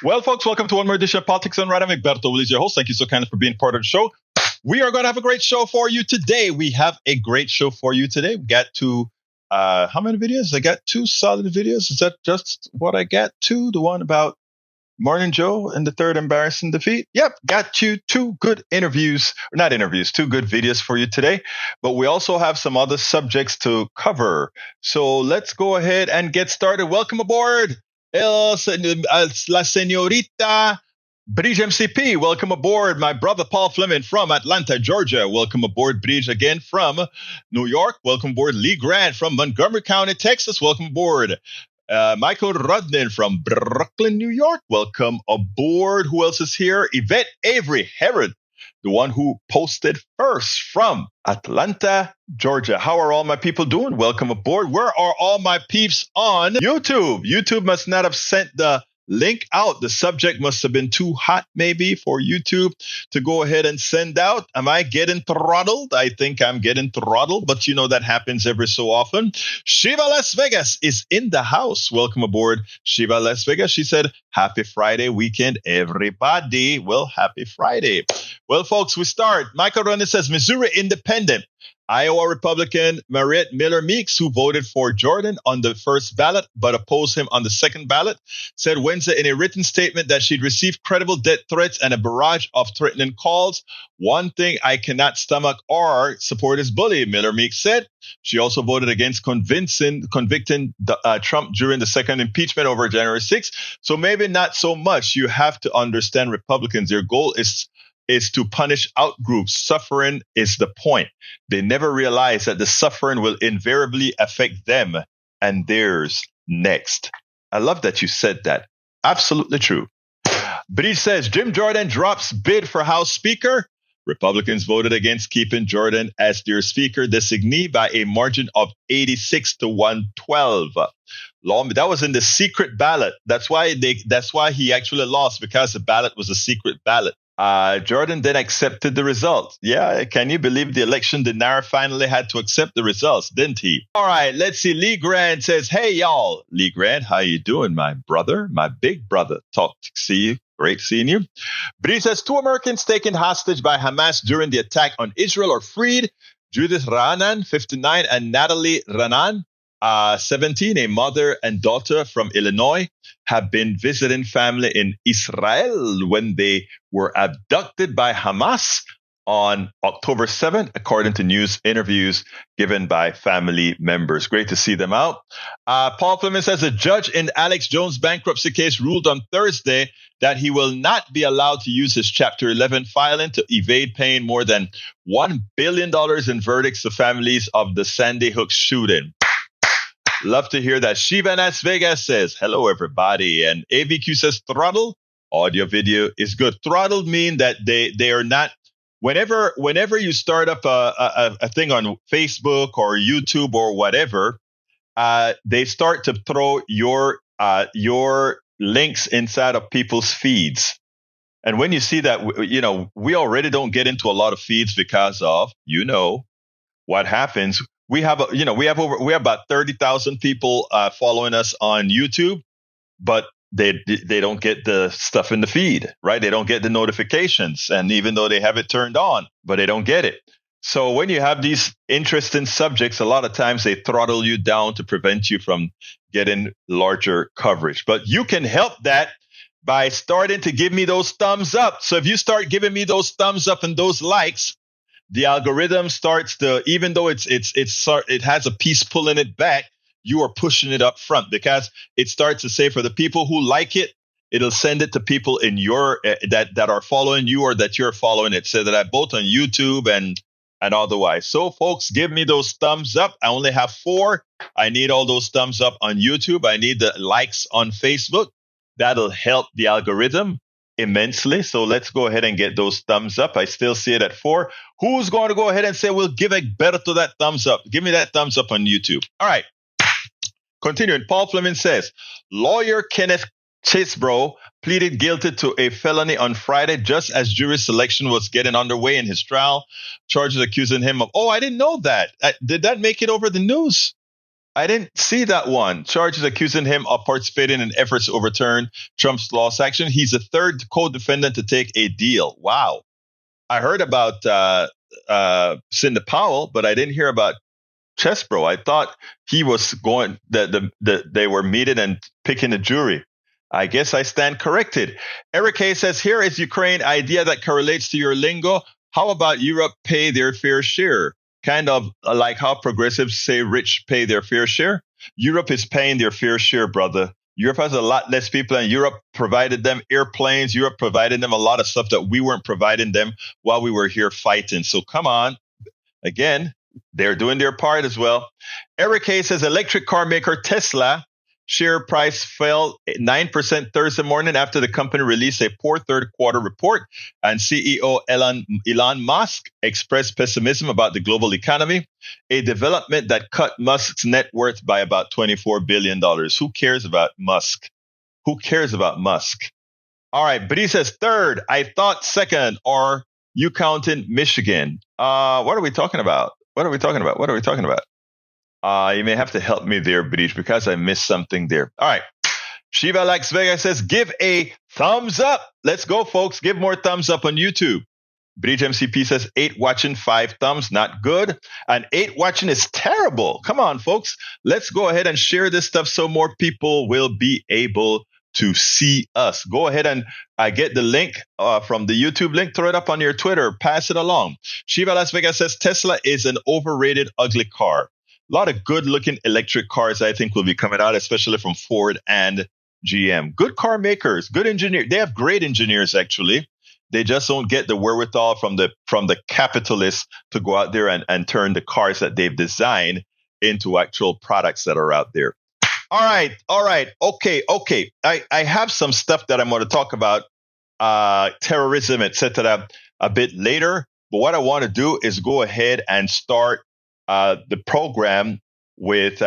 Well, folks, welcome to one more edition of Politics on Right. I'm Egberto Willies, your host. Thank you so kindly for being part of the show. We are going to have a great show for you today. We have a great show for you today. We got how many videos? I got two solid videos. Is that just what I got? Two? The one about Morning Joe and the third embarrassing defeat? Yep, got you two good interviews, or not interviews, two good videos for you today. But we also have some other subjects to cover. So let's go ahead and get started. Welcome aboard, la señorita Bridge MCP. Welcome aboard, my brother Paul Fleming from Atlanta, Georgia. Welcome aboard, Bridge, again from New York. Welcome aboard, Lee Grant from Montgomery County, Texas. Welcome aboard. Michael Rudnin from Brooklyn, New York. Welcome aboard. Who else is here? Yvette Avery Herod, the one who posted first from Atlanta, Georgia. How are all my people doing? Welcome aboard. Where are all my peeps on YouTube? YouTube must not have sent the link out. The subject must have been too hot, maybe, for YouTube to go ahead and send out. Am I getting throttled? I think I'm getting throttled, but you know that happens every so often. Shiva Las Vegas is in the house. Welcome aboard, Shiva Las Vegas. She said, happy Friday weekend, everybody. Well, happy Friday. Well, folks, we start. Michael Ronan says, Missouri Independent. Iowa Republican Mariette Miller Meeks, who voted for Jordan on the first ballot but opposed him on the second ballot, said Wednesday in a written statement that she'd received credible death threats and a barrage of threatening calls. One thing I cannot stomach or support is bullying, Miller Meeks said. She also voted against convicting Trump during the second impeachment over January 6th. So maybe not so much. You have to understand Republicans. Their goal is to punish outgroups. Suffering is the point. They never realize that the suffering will invariably affect them and theirs next. I love that you said that. Absolutely true. Bridge says, Jim Jordan drops bid for House Speaker. Republicans voted against keeping Jordan as their speaker designee by a margin of 86 to 112. That was in the secret ballot. That's why he actually lost, because the ballot was a secret ballot. Jordan then accepted the results. Yeah, can you believe the election denier finally had to accept the results, didn't he? All right, let's see. Lee Grant says, hey, y'all. Lee Grant, how you doing, my brother, my big brother? See you. Great seeing you. But he says, 2 Americans taken hostage by Hamas during the attack on Israel are freed. Judith Ranan, 59, and Natalie Ranan, 17, a mother and daughter from Illinois, have been visiting family in Israel when they were abducted by Hamas on October 7th, according to news interviews given by family members. Great to see them out. Paul Fleming says a judge in Alex Jones' bankruptcy case ruled on Thursday that he will not be allowed to use his Chapter 11 filing to evade paying more than $1 billion in verdicts to families of the Sandy Hook shooting. Love to hear that. Shiva Las Vegas says, hello, everybody. And AVQ says, throttle, audio video is good. Throttled mean that they are not, whenever you start up a thing on Facebook or YouTube or whatever, they start to throw your links inside of people's feeds. And when you see that, we already don't get into a lot of feeds because of, what happens. We have about 30,000 people following us on YouTube, but they don't get the stuff in the feed, right? They don't get the notifications, and even though they have it turned on, but they don't get it. So when you have these interesting subjects, a lot of times they throttle you down to prevent you from getting larger coverage. But you can help that by starting to give me those thumbs up. So if you start giving me those thumbs up and those likes, the algorithm starts to, even though it has a piece pulling it back, you are pushing it up front, because it starts to say for the people who like it, it'll send it to people in your that are following you or that you're following. It said that both on YouTube and otherwise. So folks, give me those thumbs up. I only have 4. I need all those thumbs up on YouTube. I need the likes on Facebook. That'll help the algorithm immensely. So let's go ahead and get those thumbs up. I still see it at 4. Who's going to go ahead and say, we'll give a better to that thumbs up? Give me that thumbs up on YouTube. All right. Continuing, Paul Fleming says, lawyer Kenneth Chesebro pleaded guilty to a felony on Friday just as jury selection was getting underway in his trial. Charges accusing him of, I didn't know that. Did that make it over the news? I didn't see that one. Charges accusing him of participating in efforts to overturn Trump's loss action. He's the third co-defendant to take a deal. Wow. I heard about Cindy Powell, but I didn't hear about Chesbro. I thought he was going that they were meeting and picking a jury. I guess I stand corrected. Eric Hayes says, here is Ukraine idea that correlates to your lingo. How about Europe pay their fair share? Kind of like how progressives say rich pay their fair share. Europe is paying their fair share, brother. Europe has a lot less people, and Europe provided them airplanes. Europe provided them a lot of stuff that we weren't providing them while we were here fighting. So come on. Again, they're doing their part as well. Eric Hayes says electric car maker Tesla share price fell 9% Thursday morning after the company released a poor third quarter report, and CEO Elon Musk expressed pessimism about the global economy, a development that cut Musk's net worth by about $24 billion. Who cares about Musk? Who cares about Musk? All right, but he says third, I thought second, or you counting Michigan. What are we talking about? What are we talking about? What are we talking about? You may have to help me there, Breach, because I missed something there. All right. Shiva Las Vegas says, give a thumbs up. Let's go, folks. Give more thumbs up on YouTube. Breach MCP says 8 watching, 5 thumbs. Not good. And 8 watching is terrible. Come on, folks. Let's go ahead and share this stuff so more people will be able to see us. Go ahead and get the link from the YouTube link. Throw it up on your Twitter. Pass it along. Shiva Las Vegas says Tesla is an overrated, ugly car. A lot of good-looking electric cars, I think, will be coming out, especially from Ford and GM. Good car makers, good engineers. They have great engineers, actually. They just don't get the wherewithal from the capitalists to go out there and turn the cars that they've designed into actual products that are out there. All right. Okay. I have some stuff that I'm going to talk about, terrorism, etc., a bit later. But what I want to do is go ahead and start the program with,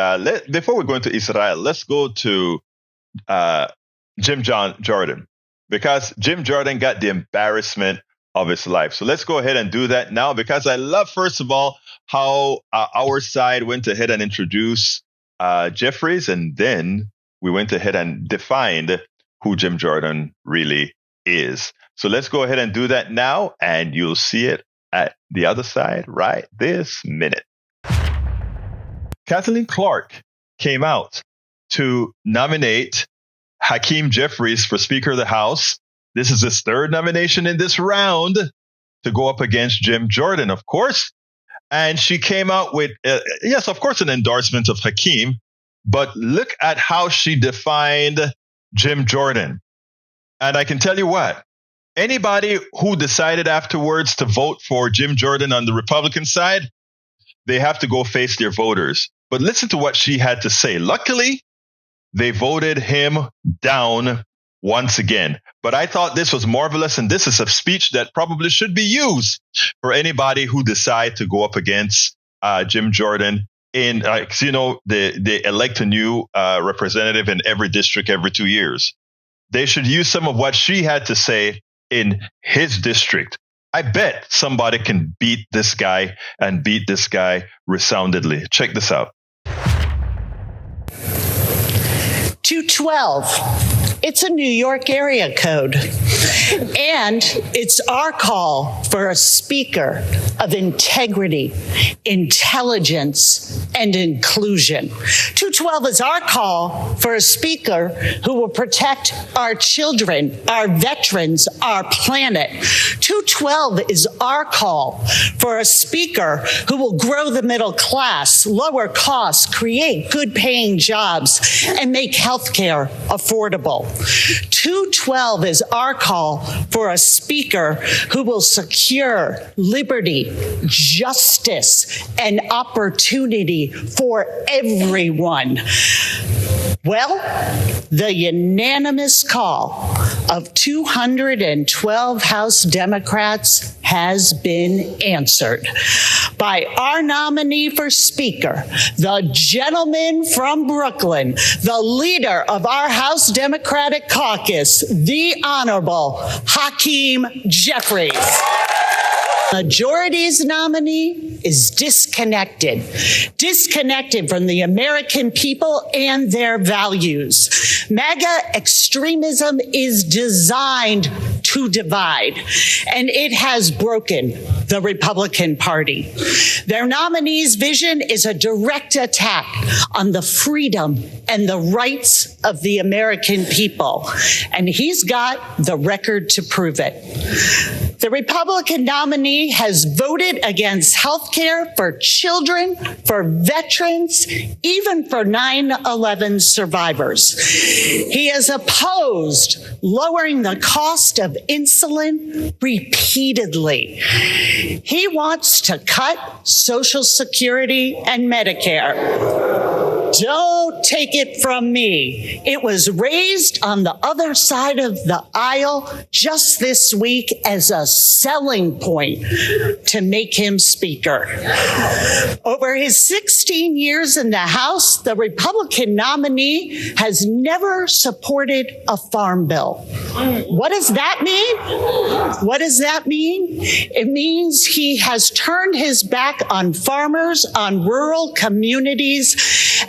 before we go into Israel, let's go to Jim Jordan, because Jim Jordan got the embarrassment of his life. So let's go ahead and do that now, because I love, first of all, how our side went ahead and introduced Jeffries, and then we went ahead and defined who Jim Jordan really is. So let's go ahead and do that now, and you'll see it at the other side right this minute. Kathleen Clark came out to nominate Hakeem Jeffries for Speaker of the House. This is his third nomination in this round to go up against Jim Jordan, of course. And she came out with, yes, of course, an endorsement of Hakeem. But look at how she defined Jim Jordan. And I can tell you what, anybody who decided afterwards to vote for Jim Jordan on the Republican side, they have to go face their voters. But listen to what she had to say. Luckily, they voted him down once again. But I thought this was marvelous, and this is a speech that probably should be used for anybody who decide to go up against Jim Jordan. They elect a new representative in every district every 2 years. They should use some of what she had to say in his district. I bet somebody can beat this guy and beat this guy resoundingly. Check this out. 212. It's a New York area code. And it's our call for a speaker of integrity, intelligence, and inclusion. 212 is our call for a speaker who will protect our children, our veterans, our planet. 212 is our call for a speaker who will grow the middle class, lower costs, create good-paying jobs, and make healthcare affordable. 212 is our call for a speaker who will secure liberty, justice, and opportunity for everyone. Well, the unanimous call of 212 House Democrats has been answered by our nominee for Speaker, the gentleman from Brooklyn, the leader of our House Democratic Caucus, the Honorable Hakeem Jeffries. Majority's nominee is disconnected from the American people and their values. MAGA extremism is designed to divide, and it has broken the Republican Party. Their nominee's vision is a direct attack on the freedom and the rights of the American people, and he's got the record to prove it. The Republican nominee has voted against health care for children, for veterans, even for 9/11 survivors. He has opposed lowering the cost of insulin repeatedly. He wants to cut Social Security and Medicare. Don't take it from me. It was raised on the other side of the aisle just this week as a selling point to make him Speaker. Over his 16 years in the House, the Republican nominee has never supported a farm bill. What does that mean? What does that mean? It means he has turned his back on farmers, on rural communities,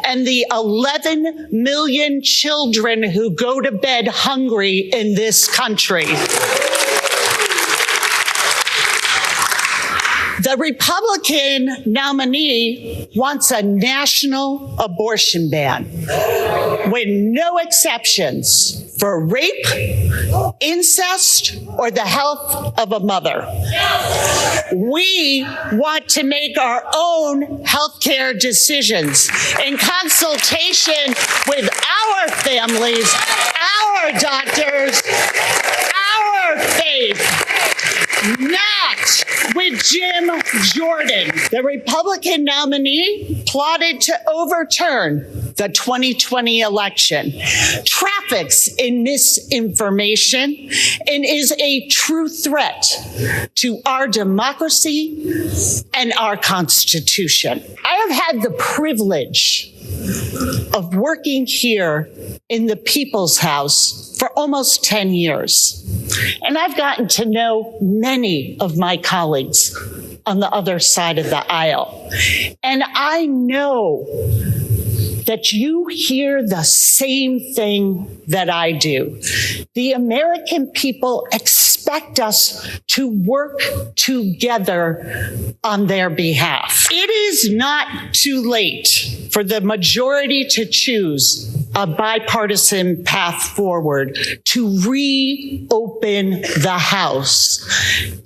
and the 11 million children who go to bed hungry in this country. The Republican nominee wants a national abortion ban with no exceptions for rape, incest, or the health of a mother. We want to make our own healthcare decisions in consultation with our families, our doctors, our faith, not with Jim Jordan. The Republican nominee plotted to overturn the 2020 election, traffics in misinformation, and is a true threat to our democracy and our Constitution. I have had the privilege of working here in the People's House for almost 10 years. And I've gotten to know many of my colleagues on the other side of the aisle. And I know that you hear the same thing that I do. The American people expect us to work together on their behalf. It is not too late for the majority to choose a bipartisan path forward to reopen the House.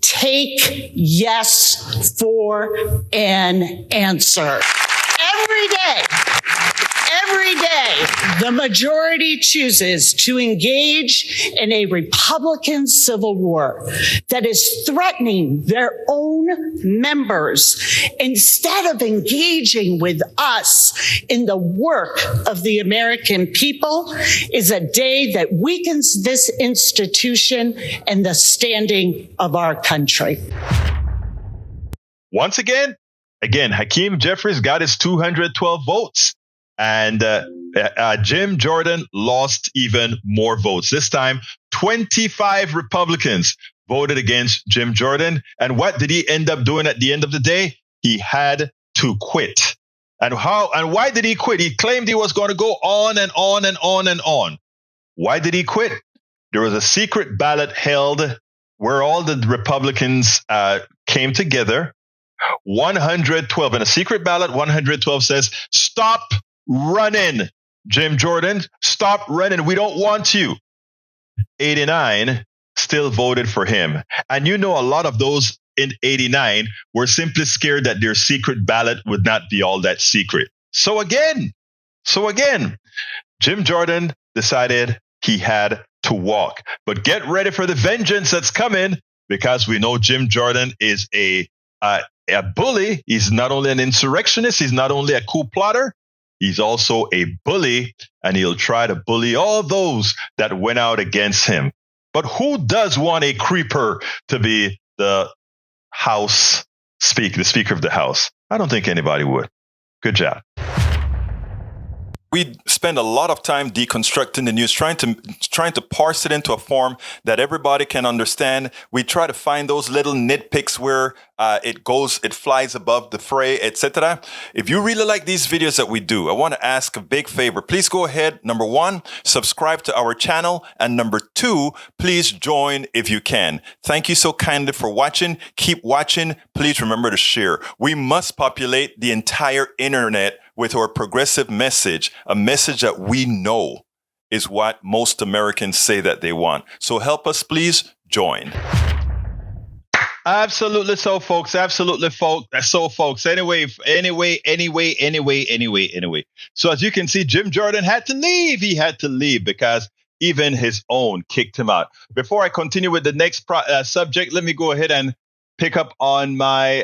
Take yes for an answer. Every day, the majority chooses to engage in a Republican civil war that is threatening their own members instead of engaging with us in the work of the American people is a day that weakens this institution and the standing of our country. Once again, Hakeem Jeffries got his 212 votes. And Jim Jordan lost even more votes. This time, 25 Republicans voted against Jim Jordan. And what did he end up doing at the end of the day? He had to quit. And why did he quit? He claimed he was going to go on and on and on and on. Why did he quit? There was a secret ballot held where all the Republicans came together. 112. In a secret ballot, 112 says, "Stop running, Jim Jordan. Stop running. We don't want you." 89 still voted for him. And you know, a lot of those in 89 were simply scared that their secret ballot would not be all that secret. So again, Jim Jordan decided he had to walk. But get ready for the vengeance that's coming, because we know Jim Jordan is a bully. He's not only an insurrectionist, he's not only a coup plotter, he's also a bully, and he'll try to bully all those that went out against him. But who does want a creeper to be the Speaker of the House? I don't think anybody would. Good job. We spend a lot of time deconstructing the news, trying to parse it into a form that everybody can understand. We try to find those little nitpicks where it flies above the fray, etc. If you really like these videos that we do, I want to ask a big favor. Please go ahead. Number 1, subscribe to our channel. And number 2, please join if you can. Thank you so kindly for watching. Keep watching. Please remember to share. We must populate the entire internet with our progressive message, a message that we know is what most Americans say that they want. So help us, please join. Absolutely so, folks. Absolutely, folks. So, folks. Anyway. So, as you can see, Jim Jordan had to leave. He had to leave because even his own kicked him out. Before I continue with the next subject, let me go ahead and pick up on my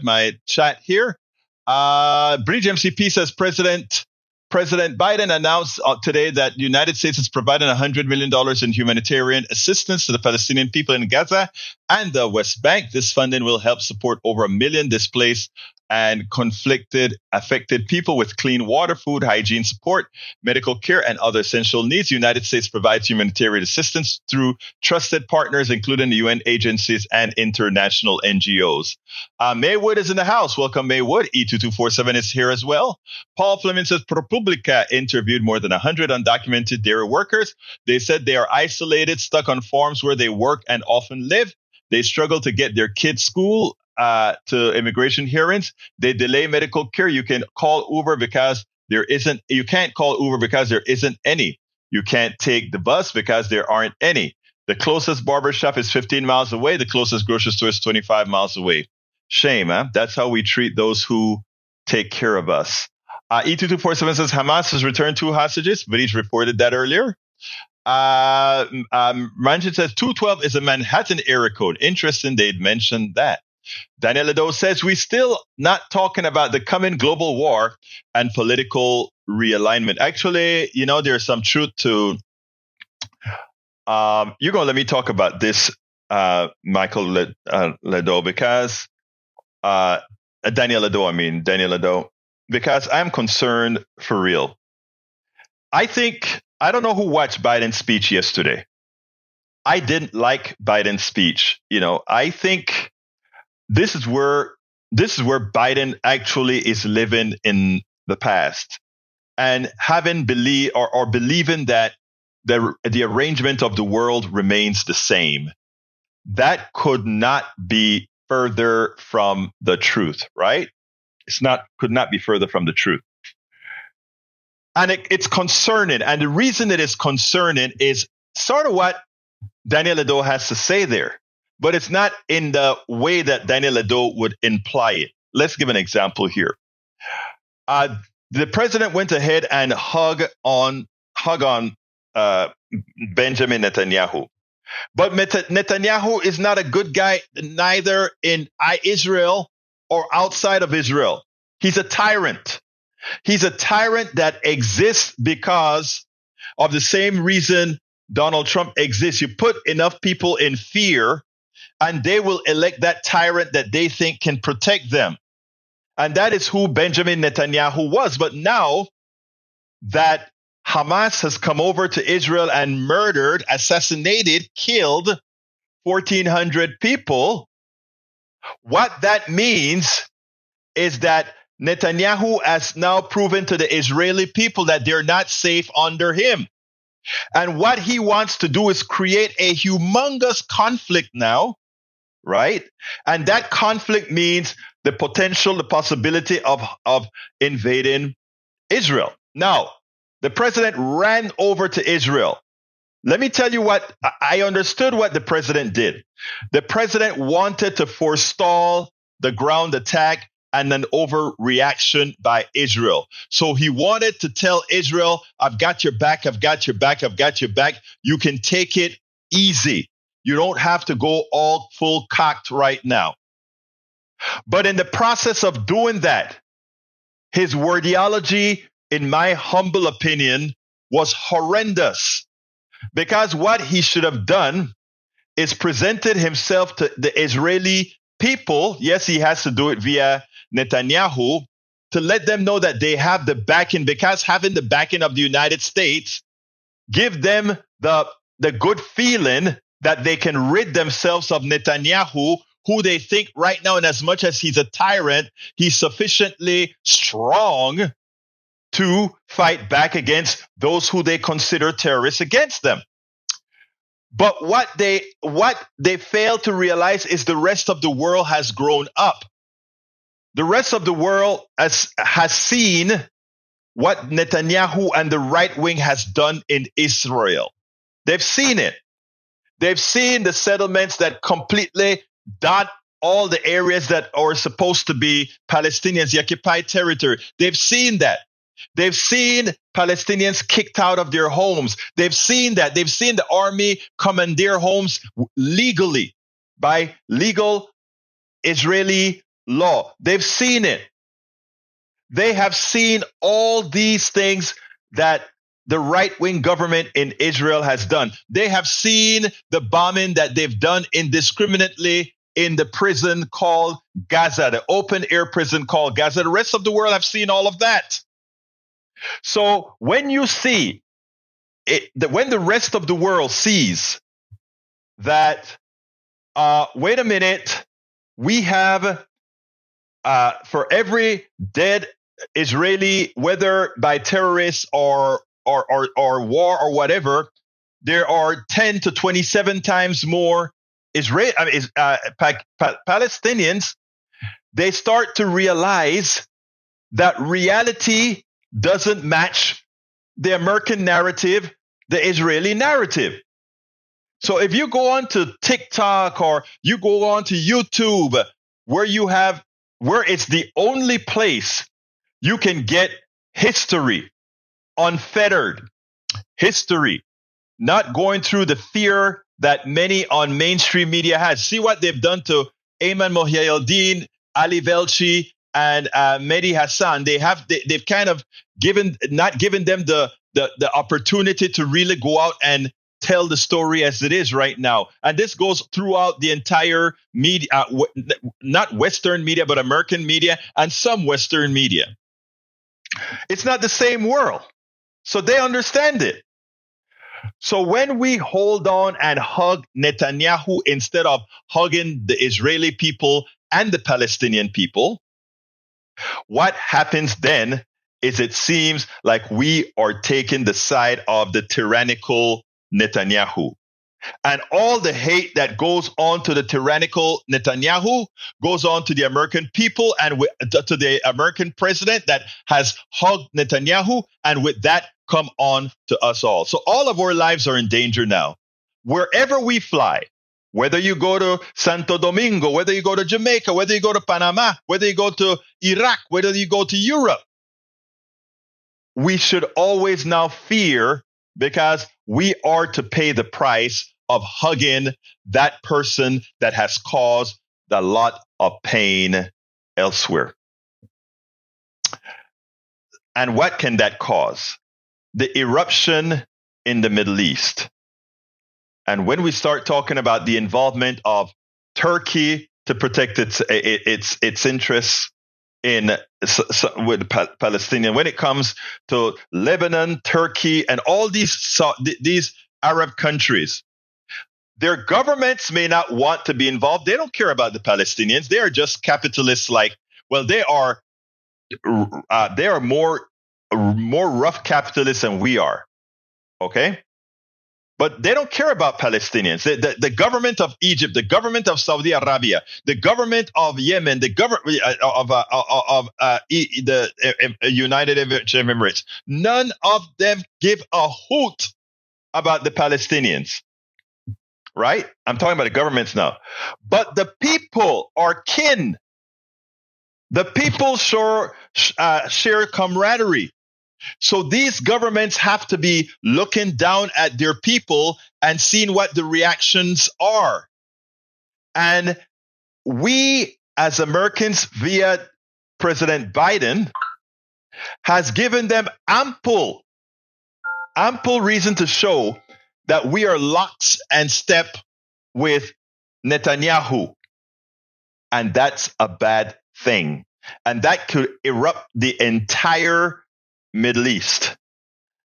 my chat here. Bridge MCP says President Biden announced today that the United States is providing $100 million in humanitarian assistance to the Palestinian people in Gaza and the West Bank. This funding will help support over 1 million displaced and affected people with clean water, food, hygiene support, medical care, and other essential needs. The United States provides humanitarian assistance through trusted partners, including the UN agencies and international NGOs. Maywood is in the house. Welcome, Maywood. E2247 is here as well. Paul Fleming says ProPublica interviewed more than 100 undocumented dairy workers. They said they are isolated, stuck on farms where they work and often live. They struggle to get their kids' school to immigration hearings. They delay medical care. You can call Uber because you can't call Uber because there isn't any. You can't take the bus because there aren't any. The closest barbershop is 15 miles away. The closest grocery store is 25 miles away. Shame, huh? That's how we treat those who take care of us. E2247 says Hamas has returned 2 hostages, but he's reported that earlier. Ranjit says 212 is a Manhattan area code. Interesting they'd mentioned that. Daniel Ledo says we're still not talking about the coming global war and political realignment. Actually, there's some truth to. You're going to let me talk about this, Michael Ledo, because Daniel Ledo, because I'm concerned for real. I don't know who watched Biden's speech yesterday. I didn't like Biden's speech. I think this is where Biden actually is living in the past and believing that the arrangement of the world remains the same. That could not be further from the truth, right? Could not be further from the truth. And it's concerning. And the reason it is concerning is sort of what Daniel Ledo has to say there. But it's not in the way that Daniel Ledo would imply it. Let's give an example here. The president went ahead and hug on Benjamin Netanyahu. But Netanyahu is not a good guy, neither in Israel or outside of Israel. He's a tyrant. He's a tyrant that exists because of the same reason Donald Trump exists. You put enough people in fear, and they will elect that tyrant that they think can protect them. And that is who Benjamin Netanyahu was. But now that Hamas has come over to Israel and murdered, assassinated, killed 1,400 people, what that means is that Netanyahu has now proven to the Israeli people that they're not safe under him. And what he wants to do is create a humongous conflict now, right? And that conflict means the possibility of invading Israel. Now, the president ran over to Israel. Let me tell you what I understood what the president did. The president wanted to forestall the ground attack and an overreaction by Israel. So he wanted to tell Israel, I've got your back, I've got your back, I've got your back. You can take it easy. You don't have to go all full cocked right now. But in the process of doing that, his wordiology, in my humble opinion, was horrendous. Because what he should have done is presented himself to the Israeli people. Yes, he has to do it via Netanyahu to let them know that they have the backing, because having the backing of the United States give them the good feeling that they can rid themselves of Netanyahu, who they think right now, and as much as he's a tyrant, he's sufficiently strong to fight back against those who they consider terrorists against them. But what they fail to realize is the rest of the world has grown up. The rest of the world has seen what Netanyahu and the right wing has done in Israel. They've seen it. They've seen the settlements that completely dot all the areas that are supposed to be Palestinians, the occupied territory. They've seen that. They've seen Palestinians kicked out of their homes. They've seen that. They've seen the army commandeer homes legally by legal Israeli law. They've seen it. They have seen all these things that the right-wing government in Israel has done. They have seen the bombing that they've done indiscriminately in the prison called Gaza, the open-air prison called Gaza. The rest of the world have seen all of that. So when you see it, when the rest of the world sees that, wait a minute, we have for every dead Israeli, whether by terrorists or war or whatever, there are 10 to 27 times more Palestinians. They start to realize that reality doesn't match the American narrative, the Israeli narrative. So if you go on to TikTok or you go on to YouTube, where it's the only place you can get history, unfettered history, not going through the fear that many on mainstream media has. See what they've done to Ayman Mohyeldin, Ali Velshi, and Mehdi Hassan. They've kind of not given them the opportunity to really go out and tell the story as it is right now. And this goes throughout the entire media, not Western media, but American media and some Western media. It's not the same world. So they understand it. So when we hold on and hug Netanyahu instead of hugging the Israeli people and the Palestinian people, what happens then is it seems like we are taking the side of the tyrannical Netanyahu. And all the hate that goes on to the tyrannical Netanyahu goes on to the American people and to the American president that has hugged Netanyahu. And with that come on to us all. So all of our lives are in danger now. Wherever we fly, whether you go to Santo Domingo, whether you go to Jamaica, whether you go to Panama, whether you go to Iraq, whether you go to Europe, we should always now fear, because we are to pay the price of hugging that person that has caused a lot of pain elsewhere. And what can that cause? The eruption in the Middle East. And when we start talking about the involvement of Turkey to protect its interests with Palestinian, when it comes to Lebanon, Turkey, and all these Arab countries, their governments may not want to be involved. They don't care about the Palestinians. They are just capitalists. They are more rough capitalists than we are. Okay. But they don't care about Palestinians. The government of Egypt, the government of Saudi Arabia, the government of Yemen, the government of the United Arab Emirates, none of them give a hoot about the Palestinians. Right? I'm talking about the governments now. But the people are kin. The people share camaraderie. So these governments have to be looking down at their people and seeing what the reactions are. And we, as Americans, via President Biden, has given them ample reason to show that we are locked and step with Netanyahu. And that's a bad thing. And that could erupt the entire Middle East.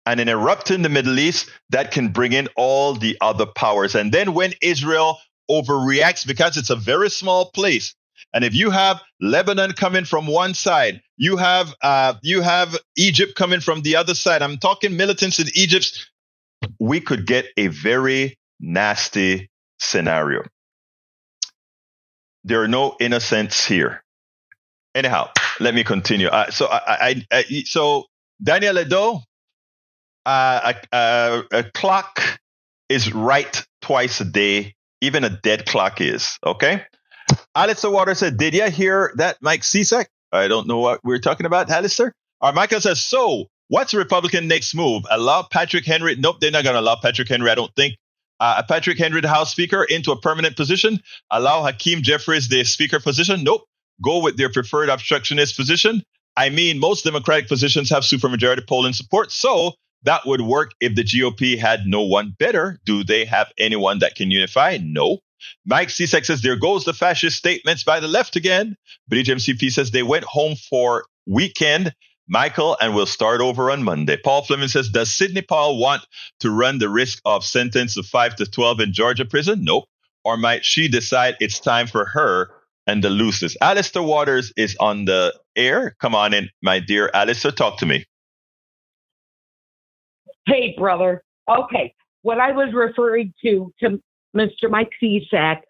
And in erupting the Middle East, that can bring in all the other powers. And then when Israel overreacts, because it's a very small place, and if you have Lebanon coming from one side, you have Egypt coming from the other side. I'm talking militants in Egypt. We could get a very nasty scenario. There are no innocents here. Anyhow, let me continue. So Daniel Edo, a clock is right twice a day. Even a dead clock is. Okay. Alistair Waters said, "Did you hear that, Mike Cisak?" I don't know what we're talking about, Alistair. Michael says, "So, what's the Republican next move? Allow Patrick Henry?" Nope, they're not going to allow Patrick Henry, I don't think. Patrick Henry, the House Speaker, into a permanent position. Allow Hakeem Jeffries, the Speaker position. Nope. Go with their preferred obstructionist position. I mean, most Democratic positions have supermajority polling support, so that would work if the GOP had no one better. Do they have anyone that can unify? No. Mike Cisak says, "There goes the fascist statements by the left again." Bridge MCP says, "They went home for weekend, Michael, and will start over on Monday." Paul Fleming says, "Does Sidney Powell want to run the risk of sentence of 5 to 12 in Georgia prison? Nope. Or might she decide it's time for her and the loosest?" Alistair Waters is on the air. Come on in, my dear Alistair. Talk to me. Hey, brother. Okay. What I was referring to Mr. Mike Cisak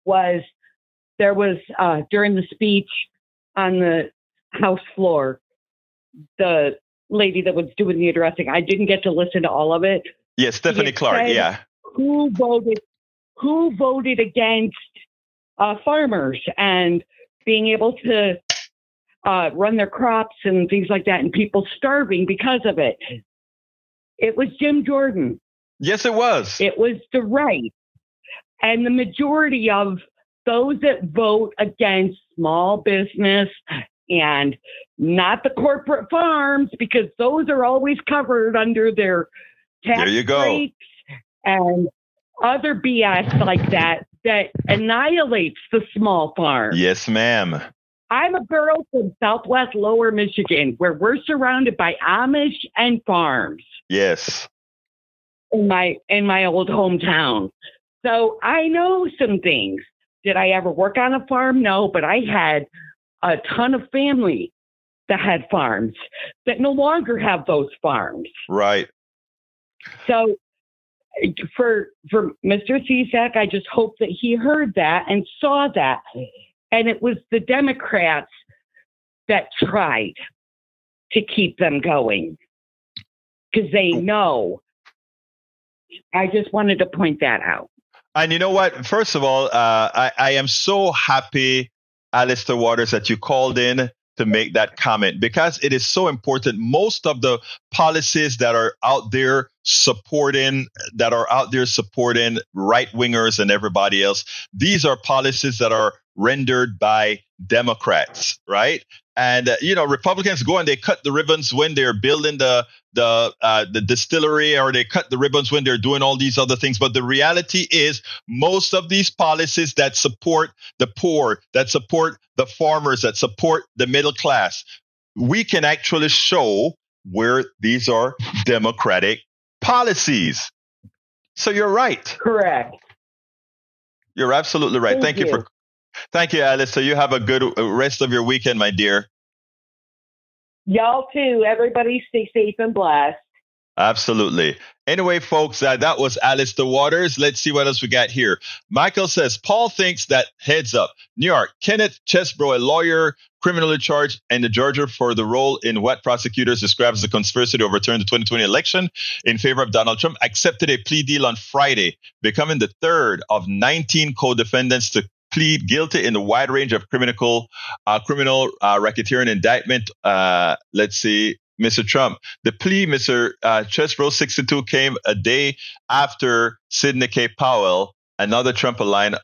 was there was during the speech on the House floor, the lady that was doing the addressing, I didn't get to listen to all of it. Yes, Stephanie Clark. Yeah. Who voted against farmers and being able to run their crops and things like that, and people starving because of it? It was Jim Jordan. Yes, it was. It was the right. And the majority of those that vote against small business and not the corporate farms, because those are always covered under their tax breaks and other BS like that annihilates the small farm. Yes, ma'am. I'm a girl from Southwest Lower Michigan, where we're surrounded by Amish and farms. Yes. In my old hometown. So I know some things. Did I ever work on a farm? No, but I had a ton of family that had farms that no longer have those farms. Right. So for Mr. Cisak, I just hope that he heard that and saw that. And it was the Democrats that tried to keep them going because they know. I just wanted to point that out. And you know what? First of all, I am so happy, Alistair Waters, that you called in to make that comment, because it is so important. Most of the policies that are out there supporting right wingers and everybody else, these are policies that are rendered by Democrats, right? And Republicans go and they cut the ribbons when they're building the distillery, or they cut the ribbons when they're doing all these other things. But the reality is, most of these policies that support the poor, that support the farmers, that support the middle class, we can actually show where these are Democratic policies. So you're right. Correct. You're absolutely right. Thank you, Alice. So you have a good rest of your weekend, my dear. Y'all too. Everybody stay safe and blessed. Absolutely. Anyway, folks, that was Alistair Waters. Let's see what else we got here. Michael says, Paul thinks that, heads up, New York, Kenneth Chesbrough, a lawyer criminally charged in Georgia for the role in what prosecutors describe as a conspiracy to overturn the 2020 election in favor of Donald Trump, accepted a plea deal on Friday, becoming the third of 19 co-defendants to plead guilty in the wide range of criminal racketeering indictment. Let's see, Mr. Trump. The plea, Mr. Chesbrough, 62, came a day after Sidney K. Powell, another Trump-aligned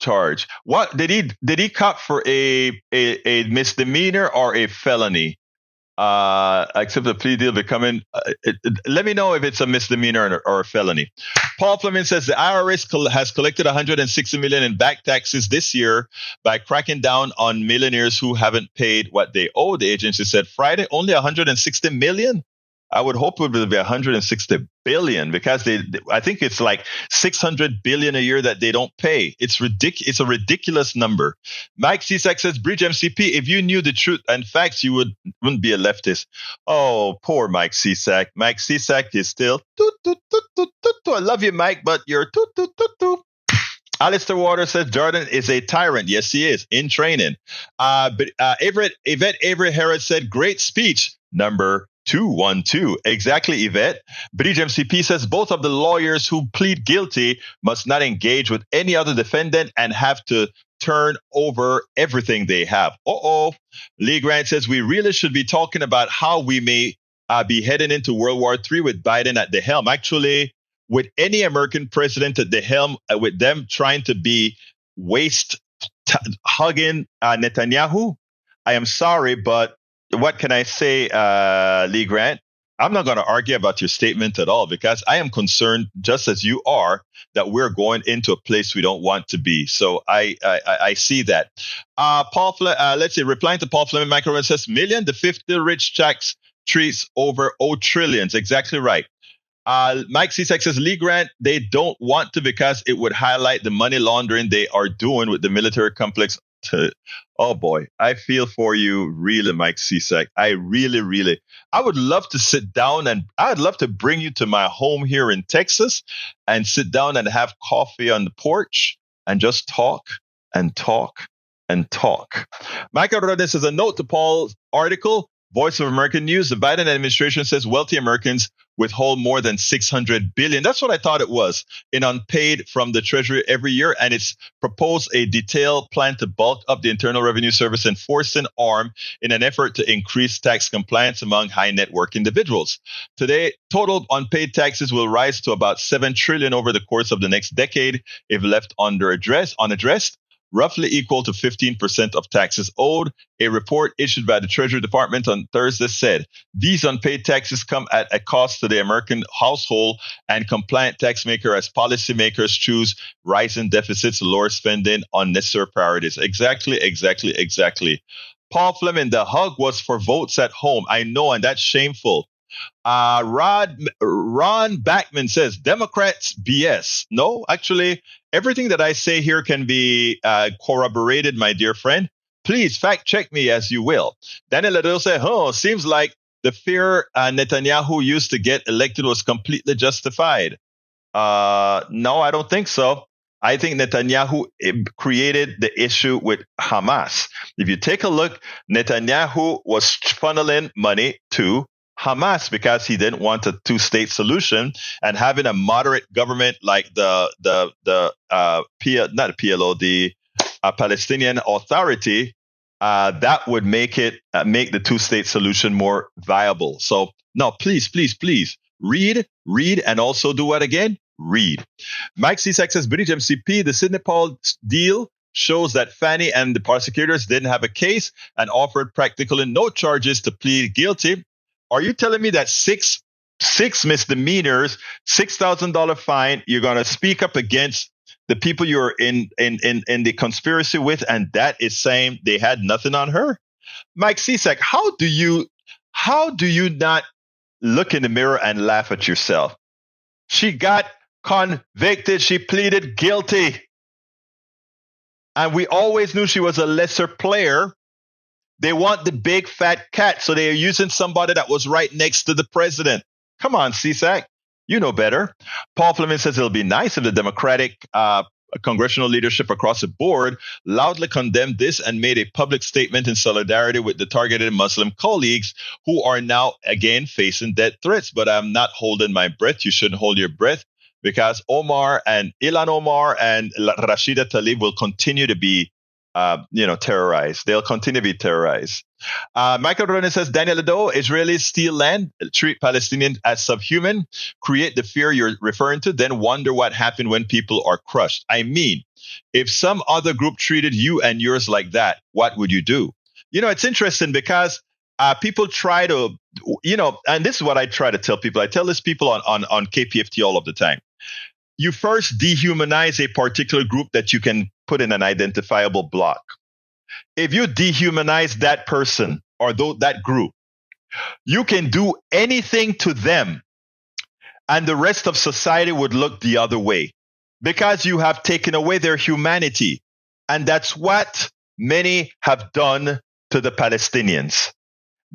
charge. What did he cop for a misdemeanor or a felony? Accept the plea deal becoming. Let me know if it's a misdemeanor or a felony. Paul Fleming says the IRS has collected 160 million in back taxes this year by cracking down on millionaires who haven't paid what they owe. The agency said Friday only 160 million. I would hope it would be 160 billion because I think it's like 600 billion a year that they don't pay. It's ridiculous. It's a ridiculous number. Mike Cisak says, Bridge MCP, if you knew the truth and facts, you wouldn't be a leftist. Oh, poor Mike Cisak. Mike Cisak is still, I love you, Mike, but you're Alistair Waters says Jordan is a tyrant. Yes, he is in training. But Yvette Avery Harris said, great speech. Number 212. Exactly, Yvette. Bridge MCP says both of the lawyers who plead guilty must not engage with any other defendant and have to turn over everything they have. Lee Grant says we really should be talking about how we may be heading into World War III with Biden at the helm. Actually, with any American president at the helm, with them trying to be hugging Netanyahu, I am sorry, but what can I say, Lee Grant? I'm not going to argue about your statement at all because I am concerned, just as you are, that we're going into a place we don't want to be. So I see that. Let's see, replying to Paul Fleming, Michael says, million, the 50 rich tax treats over trillions. Exactly right. Mike Cisak says, Lee Grant, they don't want to because it would highlight the money laundering they are doing with the military complex. Oh boy, I feel for you, really, Mike Cisak. I really, I would love to sit down and I'd love to bring you to my home here in Texas and sit down and have coffee on the porch and just talk and talk and talk. Michael Rodriguez says a note to Paul's article, Voice of American News. The Biden administration says wealthy Americans withhold more than $600 billion. That's what I thought it was in unpaid from the Treasury every year. And it's proposed a detailed plan to bulk up the Internal Revenue Service enforcing arm in an effort to increase tax compliance among high net worth individuals. Today, total unpaid taxes will rise to about $7 trillion over the course of the next decade if left unaddressed. Roughly equal to 15% of taxes owed. A report issued by the Treasury Department on Thursday said these unpaid taxes come at a cost to the American household and compliant tax maker as policymakers choose rising deficits, lower spending, unnecessary priorities. Exactly. Paul Fleming, the hug was for votes at home. I know, and that's shameful. Ron Backman says Democrats BS. No, actually, everything that I say here can be corroborated, my dear friend. Please fact check me as you will. Daniel Ladell said, seems like the fear Netanyahu used to get elected was completely justified. No, I don't think so. I think Netanyahu created the issue with Hamas. If you take a look, Netanyahu was funneling money to Hamas because he didn't want a two-state solution, and having a moderate government like the Palestinian Authority that would make the two-state solution more viable. So no, please read, and also do what again? Read. Mike Cisak says, British MCP, the Sidney Paul deal shows that Fannie and the prosecutors didn't have a case and offered practically no charges to plead guilty. Are you telling me that six misdemeanors, $6,000 fine, you're going to speak up against the people you're in the conspiracy with, and that is saying they had nothing on her? Mike Cisak, how do you not look in the mirror and laugh at yourself? She got convicted. She pleaded guilty. And we always knew she was a lesser player. They want the big fat cat, so they are using somebody that was right next to the president. Come on, Cisak. You know better. Paul Fleming says it'll be nice if the Democratic congressional leadership across the board loudly condemned this and made a public statement in solidarity with the targeted Muslim colleagues who are now again facing death threats. But I'm not holding my breath. You shouldn't hold your breath because Ilhan Omar and Rashida Tlaib will continue to be terrorized. They'll continue to be terrorized. Michael Ronan says, Daniel Ado, Israelis steal land, treat Palestinians as subhuman, create the fear you're referring to, then wonder what happened when people are crushed. I mean, if some other group treated you and yours like that, what would you do? It's interesting because people try to, and this is what I try to tell people. I tell this people on KPFT all of the time. You first dehumanize a particular group that you can put in an identifiable block. If you dehumanize that person or that group, you can do anything to them, and the rest of society would look the other way because you have taken away their humanity. And that's what many have done to the Palestinians.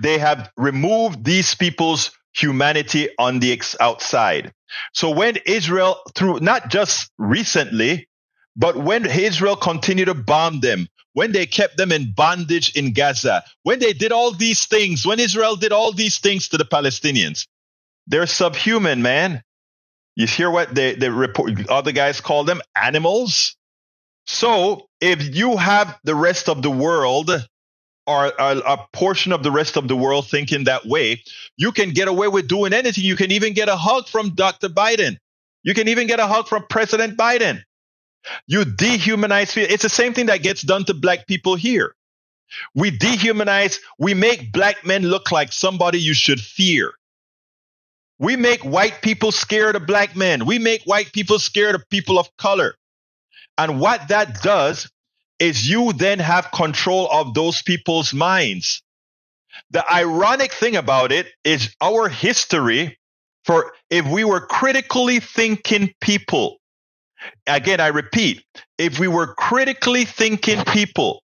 They have removed these people's humanity on the outside. So when Israel, through not just recently, but when Israel continued to bomb them, when they kept them in bondage in Gaza, when they did all these things, when Israel did all these things to the Palestinians, they're subhuman, man. You hear what they report, other guys call them animals? So if you have the rest of the world or a portion of the rest of the world thinking that way, you can get away with doing anything. You can even get a hug from Dr. Biden. You can even get a hug from President Biden. You dehumanize people. It's the same thing that gets done to black people here. We dehumanize, we make black men look like somebody you should fear. We make white people scared of black men. We make white people scared of people of color. And what that does is you then have control of those people's minds. The ironic thing about it is our history, for if we were critically thinking people, again, I repeat, if we were critically thinking people,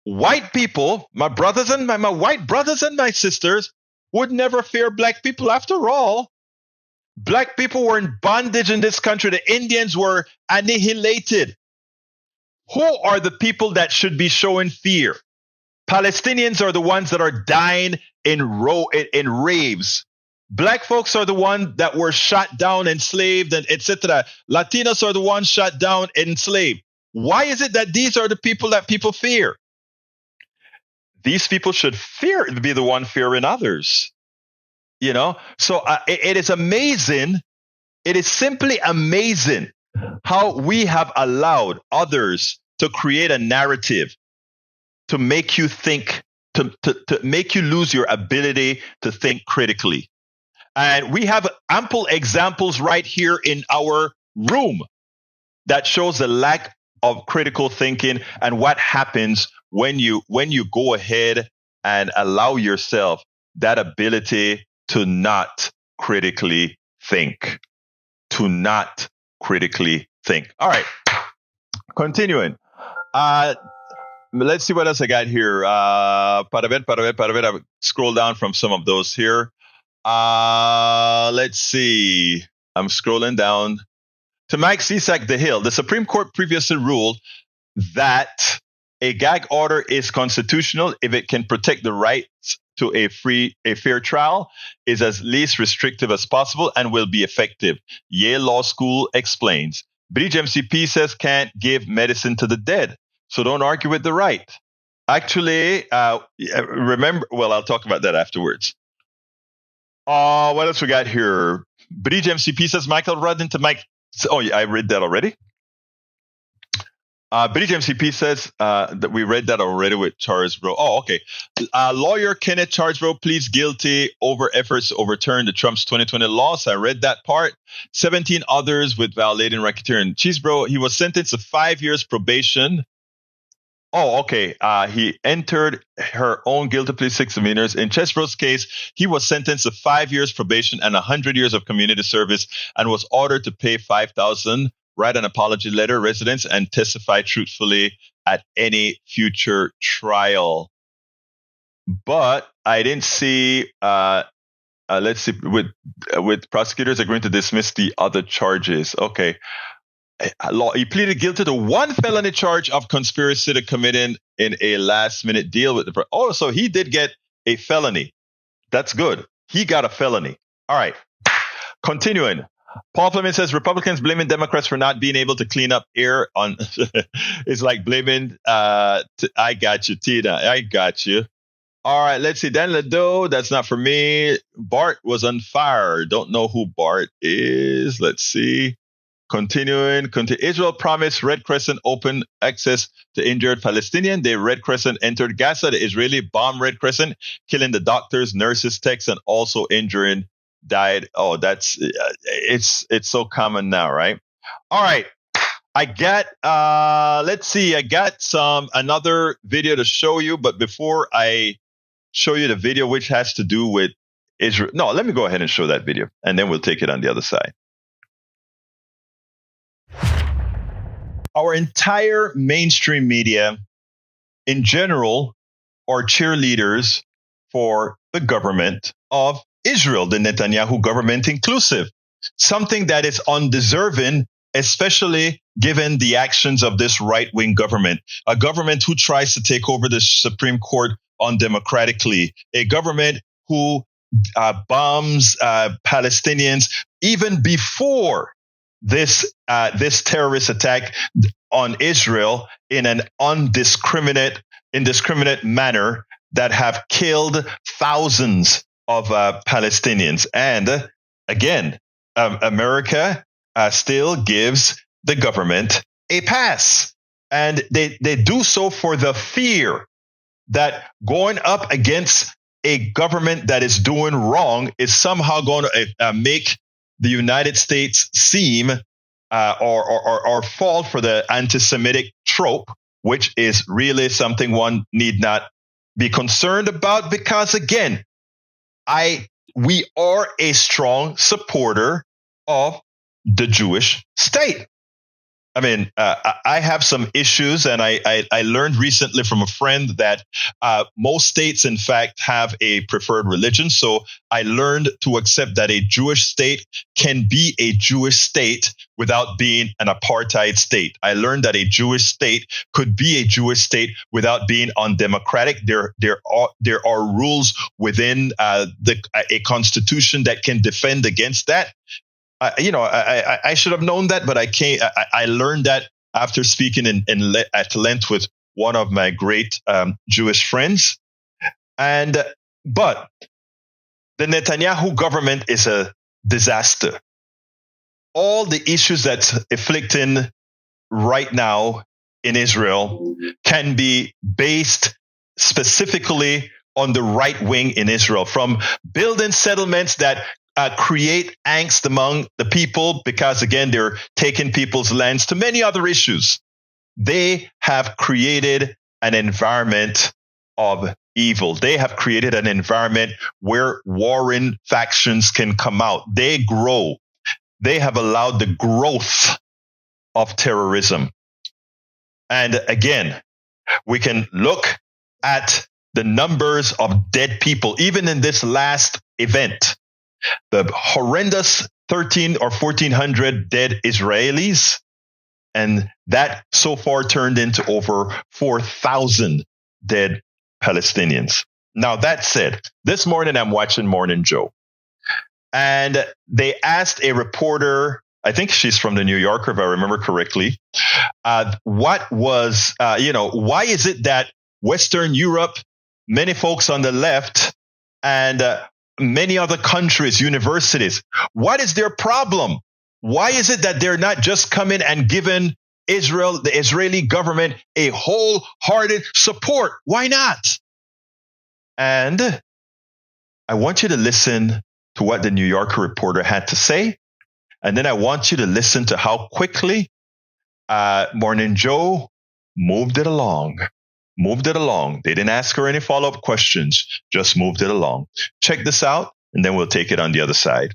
white people, my brothers and my white brothers and my sisters, would never fear black people. After all, black people were in bondage in this country. The Indians were annihilated. Who are the people that should be showing fear? Palestinians are the ones that are dying in raves. Black folks are the ones that were shot down, enslaved, and etc. Latinos are the ones shot down, enslaved. Why is it that these are the people that people fear? These people should be the one fearing others. So it is amazing. It is simply amazing how we have allowed others to create a narrative to make you think, to make you lose your ability to think critically. And we have ample examples right here in our room that shows the lack of critical thinking and what happens when you go ahead and allow yourself that ability to not critically think. To not critically think. All right. Continuing. Let's see what else I got here. Para ver. I'll scroll down from some of those here. Let's see. I'm scrolling down to Mike Cisak the Hill. The Supreme Court previously ruled that a gag order is constitutional if it can protect the rights to a fair trial, is as least restrictive as possible, and will be effective. Yale Law School explains. Bridge MCP says can't give medicine to the dead, so don't argue with the right. Actually, remember, well, I'll talk about that afterwards. What else we got here? Bridge MCP says Michael Rudden to Mike. Oh, yeah, I read that already. Bridge MCP says that we read that already with Charlesboro. Oh, okay. Lawyer Kenneth Charlesboro pleads guilty over efforts to overturn the Trump's 2020 laws. I read that part. 17 others with violating racketeering. Cheesebro, he was sentenced to 5 years probation. Oh, okay. He entered her own guilty plea 6 misdemeanors. In Chesbro's case, he was sentenced to 5 years probation and 100 years of community service and was ordered to pay $5,000, write an apology letter, residence, and testify truthfully at any future trial. But I didn't see. Let's see. With prosecutors agreeing to dismiss the other charges. Okay. He pleaded guilty to one felony charge of conspiracy to commit in a last-minute deal with the. Oh, so he did get a felony. That's good. He got a felony. All right. Continuing. Paul Fleming says Republicans blaming Democrats for not being able to clean up air on. It's like blaming. I got you, Tina. I got you. All right. Let's see. Dan Ledo. That's not for me. Bart was on fire. Don't know who Bart is. Let's see. Israel promised Red Crescent open access to injured Palestinian. The Red Crescent entered Gaza. The Israeli bombed Red Crescent, killing the doctors, nurses, techs, and also injuring died. Oh, that's it's so common now, right? All right. I got let's see. I got another video to show you, but before I show you the video which has to do with Israel. No, let me go ahead and show that video, and then we'll take it on the other side. Our entire mainstream media, in general, are cheerleaders for the government of Israel, the Netanyahu government inclusive, something that is undeserving, especially given the actions of this right-wing government, a government who tries to take over the Supreme Court undemocratically, a government who bombs Palestinians even before this terrorist attack on Israel in an indiscriminate manner that have killed thousands of Palestinians. And again, America still gives the government a pass. And they do so for the fear that going up against a government that is doing wrong is somehow going to make the United States seem or fall for the anti-Semitic trope, which is really something one need not be concerned about, because again, we are a strong supporter of the Jewish state. I mean, I have some issues, and I learned recently from a friend that most states, in fact, have a preferred religion. So I learned to accept that a Jewish state can be a Jewish state without being an apartheid state. I learned that a Jewish state could be a Jewish state without being undemocratic. There are rules within a constitution that can defend against that. I should have known that, but I can't. I learned that after speaking at length with one of my great Jewish friends. But the Netanyahu government is a disaster. All the issues that's afflicting right now in Israel can be based specifically on the right wing in Israel, from building settlements that create angst among the people because, again, they're taking people's lands, to many other issues. They have created an environment of evil. They have created an environment where warring factions can come out. They grow. They have allowed the growth of terrorism. And again, we can look at the numbers of dead people, even in this last event. The horrendous 13 or 1,400 dead Israelis, and that so far turned into over 4,000 dead Palestinians. Now, that said, this morning I'm watching Morning Joe, and they asked a reporter, I think she's from the New Yorker, if I remember correctly, why is it that Western Europe, many folks on the left, and many other countries, universities, what is their problem? Why is it that they're not just coming and giving Israel, the Israeli government, a wholehearted support? Why not? And I want you to listen to what the New Yorker reporter had to say. And then I want you to listen to how quickly Morning Joe moved it along. They didn't ask her any follow-up questions, just moved it along. Check this out, and then we'll take it on the other side.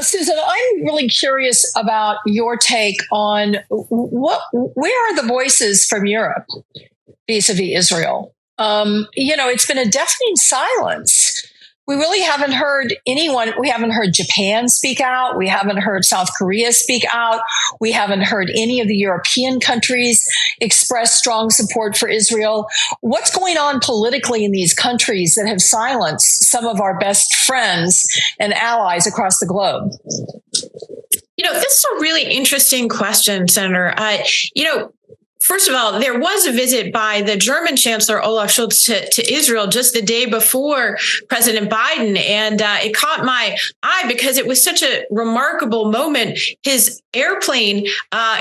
Susan, I'm really curious about your take on where are the voices from Europe vis-a-vis Israel? It's been a deafening silence. We really haven't heard anyone. We haven't heard Japan speak out. We haven't heard South Korea speak out. We haven't heard any of the European countries express strong support for Israel. What's going on politically in these countries that have silenced some of our best friends and allies across the globe? This is a really interesting question, Senator. First of all, there was a visit by the German Chancellor Olaf Scholz to Israel just the day before President Biden. And it caught my eye because it was such a remarkable moment. His airplane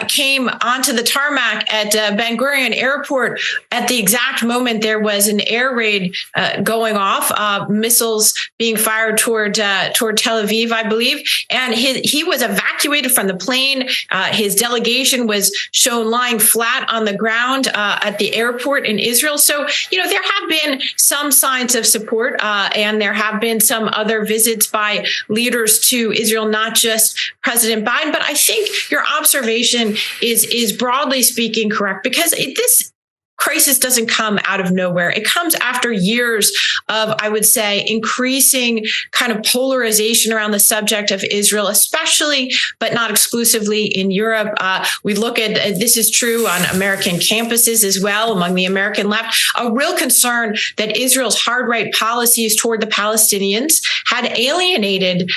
came onto the tarmac at Ben Gurion Airport at the exact moment there was an air raid going off, missiles being fired toward Tel Aviv, I believe. And he was evacuated from the plane. His delegation was shown lying flat on the ground at the airport in Israel. So, there have been some signs of support, and there have been some other visits by leaders to Israel, not just President Biden. But I think your observation is broadly speaking correct, because this crisis doesn't come out of nowhere. It comes after years of, I would say, increasing kind of polarization around the subject of Israel, especially, but not exclusively in Europe. We look at, this is true on American campuses as well, among the American left, a real concern that Israel's hard right policies toward the Palestinians had alienated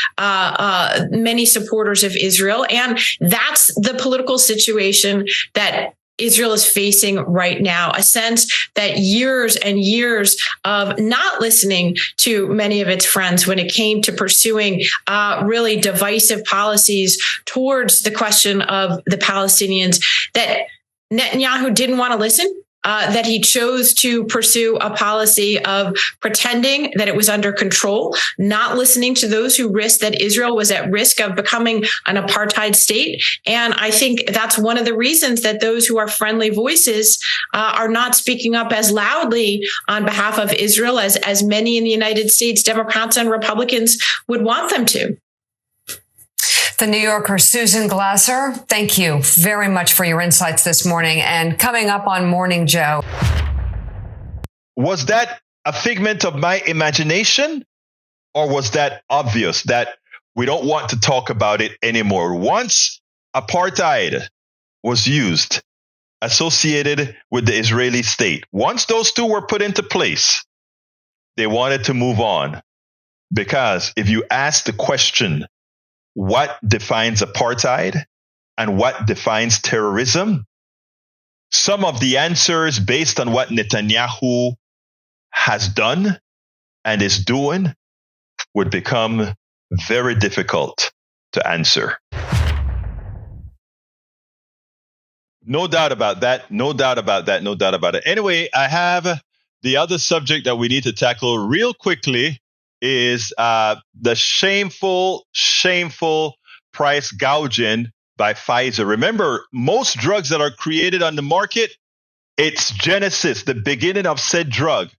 many supporters of Israel. And that's the political situation that Israel is facing right now, a sense that years and years of not listening to many of its friends when it came to pursuing really divisive policies towards the question of the Palestinians, that Netanyahu didn't want to listen. That he chose to pursue a policy of pretending that it was under control, not listening to those who risked that Israel was at risk of becoming an apartheid state. And I think that's one of the reasons that those who are friendly voices are not speaking up as loudly on behalf of Israel as many in the United States, Democrats and Republicans, would want them to. The New Yorker Susan Glasser, thank you very much for your insights this morning. And coming up on Morning Joe. Was that a figment of my imagination, or was that obvious that we don't want to talk about it anymore? Once apartheid was used, associated with the Israeli state, once those two were put into place, they wanted to move on. Because if you ask the question, what defines apartheid and what defines terrorism? Some of the answers based on what Netanyahu has done and is doing would become very difficult to answer. No doubt about that. No doubt about that. No doubt about it. Anyway, I have the other subject that we need to tackle real quickly is the shameful price gouging by Pfizer. Remember, most drugs that are created on the market, its genesis, the beginning of said drug,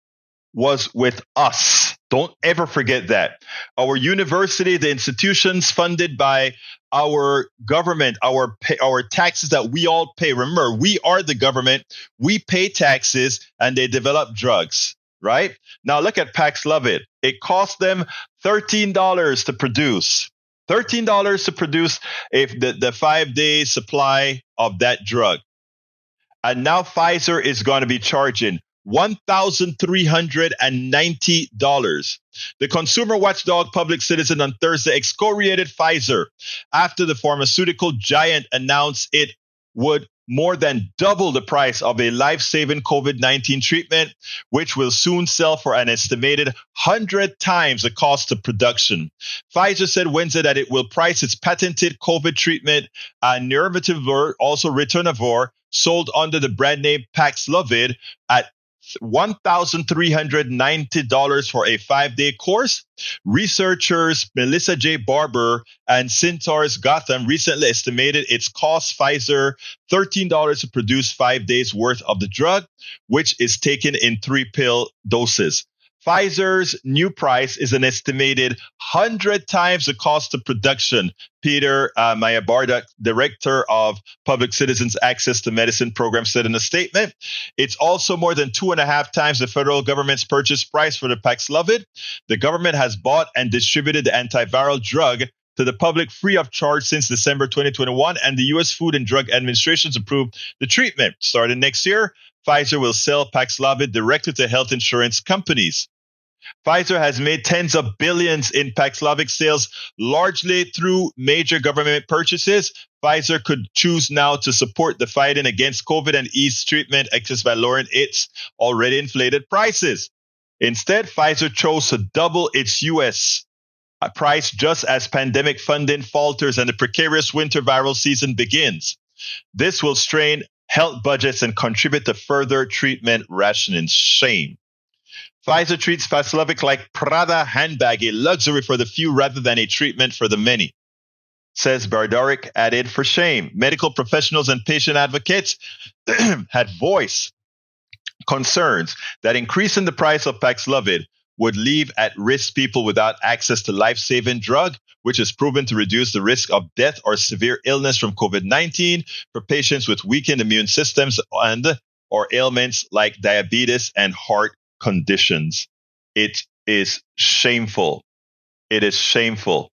was with us. Don't ever forget that. Our university, the institutions funded by our government, our taxes that we all pay. Remember, we are the government. We pay taxes and they develop drugs. Right? Now look at Paxlovid. It cost them $13 to produce. $13 to produce if the 5-day supply of that drug. And now Pfizer is going to be charging $1,390. The consumer watchdog Public Citizen on Thursday excoriated Pfizer after the pharmaceutical giant announced it would more than double the price of a life-saving COVID-19 treatment, which will soon sell for an estimated 100 times the cost of production. Pfizer said Wednesday that it will price its patented COVID treatment, Nirmatrelvir, also Ritonavir, sold under the brand name Paxlovid, at $1,390 for a 5-day course. Researchers Melissa J. Barber and Centaurus Gotham recently estimated it's cost Pfizer $13 to produce 5 days worth of the drug, which is taken in 3-pill doses. Pfizer's new price is an estimated 100 times the cost of production, Peter Mayabardak, director of Public Citizens Access to Medicine program, said in a statement. It's also more than 2.5 times the federal government's purchase price for the Paxlovid. The government has bought and distributed the antiviral drug to the public free of charge since December 2021, and the U.S. Food and Drug Administration approved the treatment. Starting next year, Pfizer will sell Paxlovid directly to health insurance companies. Pfizer has made tens of billions in Paxlovid sales, largely through major government purchases. Pfizer could choose now to support the fighting against COVID and ease treatment access by lowering its already inflated prices. Instead, Pfizer chose to double its U.S. price just as pandemic funding falters and the precarious winter viral season begins. This will strain health budgets and contribute to further treatment rationing. Shame. Pfizer treats Paxlovid like Prada handbag, a luxury for the few rather than a treatment for the many, says Bardaric, added for shame. Medical professionals and patient advocates had voiced concerns that increasing the price of Paxlovid would leave at risk people without access to life-saving drug, which is proven to reduce the risk of death or severe illness from COVID-19 for patients with weakened immune systems and or ailments like diabetes and heart conditions. It is shameful. It is shameful.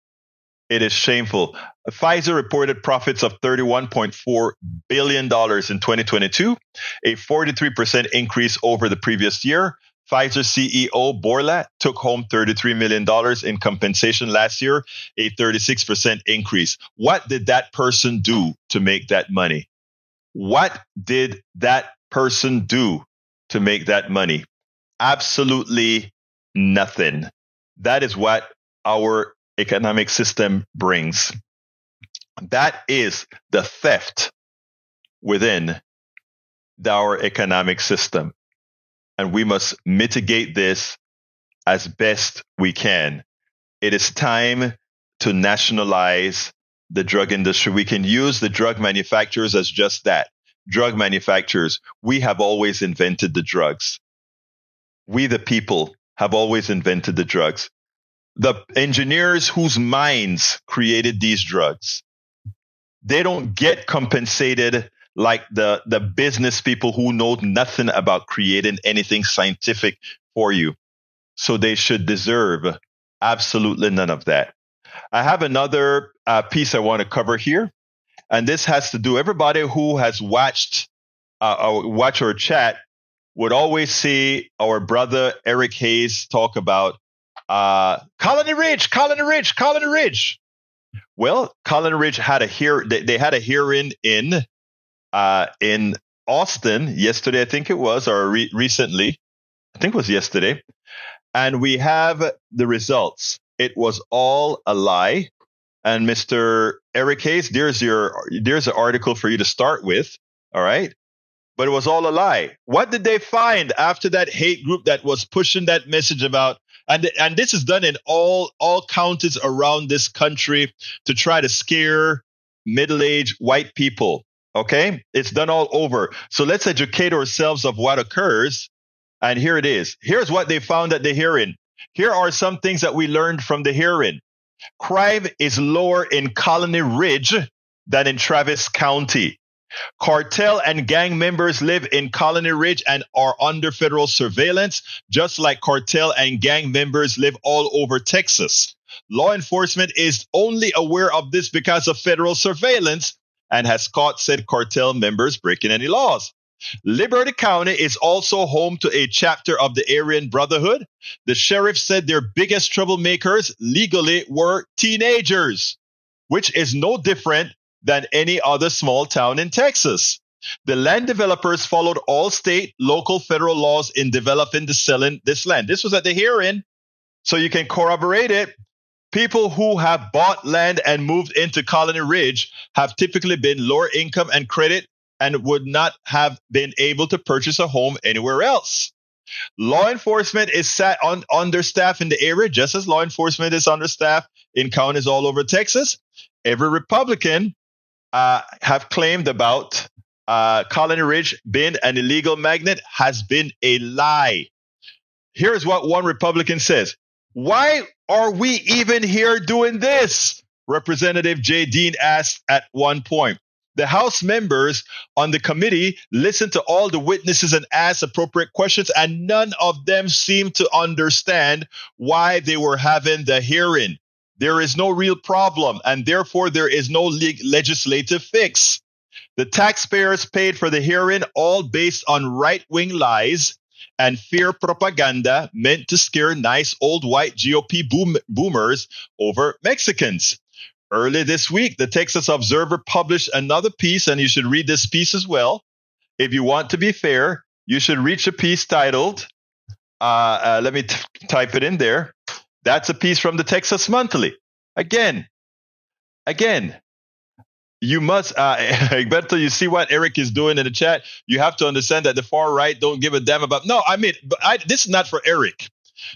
It is shameful. Pfizer reported profits of $31.4 billion in 2022, a 43% increase over the previous year. Pfizer CEO Borlat took home $33 million in compensation last year, a 36% increase. What did that person do to make that money? What did that person do to make that money? Absolutely nothing. That is what our economic system brings. That is the theft within our economic system. And we must mitigate this as best we can. It is time to nationalize the drug industry. We can use the drug manufacturers as just that. Drug manufacturers. We have always invented the drugs. We, the people, have always invented the drugs. The engineers whose minds created these drugs, they don't get compensated like the business people who know nothing about creating anything scientific for you. So they should deserve absolutely none of that. I have another piece I want to cover here. And this has to do, everybody who has watched our chat would always see our brother Eric Hayes talk about Colony Ridge, Colony Ridge, Colony Ridge. Well, Colony Ridge had they had a hearing in Austin yesterday, I think it was, or recently. I think it was yesterday. And we have the results. It was all a lie. And Mr. Eric Hayes, there's an article for you to start with. All right. But it was all a lie. What did they find after that hate group that was pushing that message about? And this is done in all counties around this country to try to scare middle-aged white people. Okay? It's done all over. So let's educate ourselves of what occurs. And here it is. Here's what they found at the hearing. Here are some things that we learned from the hearing. Crime is lower in Colony Ridge than in Travis County. Cartel and gang members live in Colony Ridge and are under federal surveillance, just like cartel and gang members live all over Texas. Law enforcement is only aware of this because of federal surveillance and has caught said cartel members breaking any laws. Liberty County is also home to a chapter of the Aryan Brotherhood. The sheriff said their biggest troublemakers legally were teenagers, which is no different than any other small town in Texas. The land developers followed all state, local, federal laws in developing the selling this land. This was at the hearing, so you can corroborate it. People who have bought land and moved into Colony Ridge have typically been lower income and credit and would not have been able to purchase a home anywhere else. Law enforcement is understaffed in the area, just as law enforcement is understaffed in counties all over Texas. Every Republican have claimed about Colony Ridge being an illegal magnet has been a lie. Here's what one Republican says. Why are we even here doing this? Representative Jay Dean asked at one point. The House members on the committee listened to all the witnesses and asked appropriate questions, and none of them seemed to understand why they were having the hearing. There is no real problem, and therefore there is no legislative fix. The taxpayers paid for the hearing, all based on right-wing lies and fear propaganda meant to scare nice old white GOP boomers over Mexicans. Early this week, the Texas Observer published another piece, and you should read this piece as well. If you want to be fair, you should read a piece titled, let me type it in there. That's a piece from the Texas Monthly. Again, you must, Egberto, you see what Eric is doing in the chat? You have to understand that the far right don't give a damn about, no, I mean, this is not for Eric.